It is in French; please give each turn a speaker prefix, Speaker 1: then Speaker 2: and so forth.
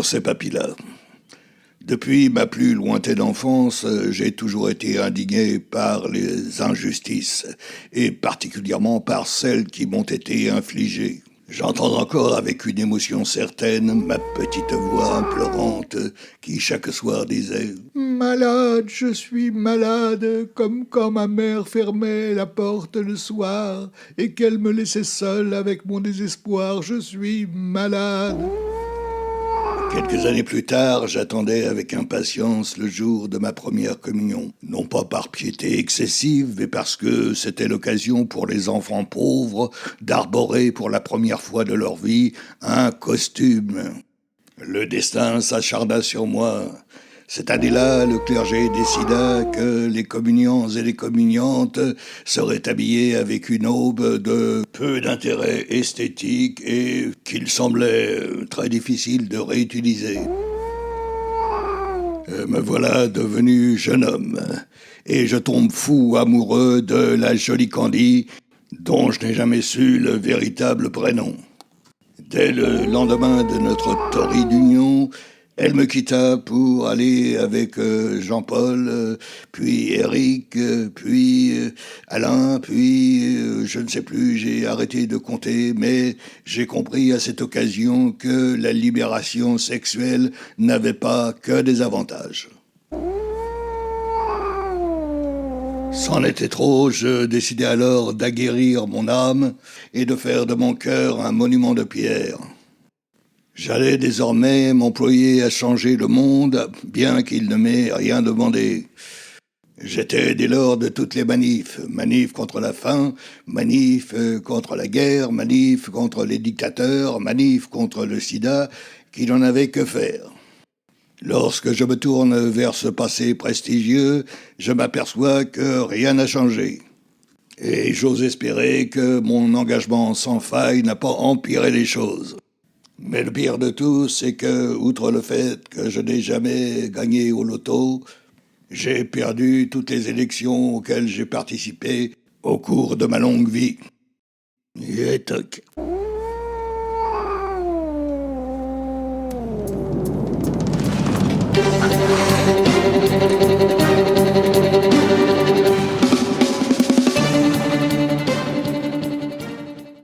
Speaker 1: pour ces papilles-là. Depuis ma plus lointaine enfance, j'ai toujours été indigné par les injustices, et particulièrement par celles qui m'ont été infligées. J'entends encore avec une émotion certaine ma petite voix implorante qui chaque soir disait « Malade, je suis malade, comme quand ma mère fermait la porte le soir et qu'elle me laissait seule avec mon désespoir, je suis malade ». Quelques années plus tard, j'attendais avec impatience le jour de ma première communion. Non pas par piété excessive, mais parce que c'était l'occasion pour les enfants pauvres d'arborer pour la première fois de leur vie un costume. Le destin s'acharna sur moi. Cette année-là, le clergé décida que les communiants et les communiantes seraient habillés avec une aube de peu d'intérêt esthétique et qu'il semblait très difficile de réutiliser. Me voilà devenu jeune homme, et je tombe fou amoureux de la jolie Candy, dont je n'ai jamais su le véritable prénom. Dès le lendemain de notre torride union, elle me quitta pour aller avec Jean-Paul, puis Eric, puis Alain, puis je ne sais plus, j'ai arrêté de compter, mais j'ai compris à cette occasion que la libération sexuelle n'avait pas que des avantages. C'en était trop, je décidai alors d'aguerrir mon âme et de faire de mon cœur un monument de pierre. J'allais désormais m'employer à changer le monde, bien qu'il ne m'ait rien demandé. J'étais dès lors de toutes les manifs. Manifs contre la faim, manifs contre la guerre, manifs contre les dictateurs, manifs contre le sida, qui n'en avaient que faire. Lorsque je me tourne vers ce passé prestigieux, je m'aperçois que rien n'a changé. Et j'ose espérer que mon engagement sans faille n'a pas empiré les choses. Mais le pire de tout, c'est que, outre le fait que je n'ai jamais gagné au loto, j'ai perdu toutes les élections auxquelles j'ai participé au cours de ma longue vie. Et toc.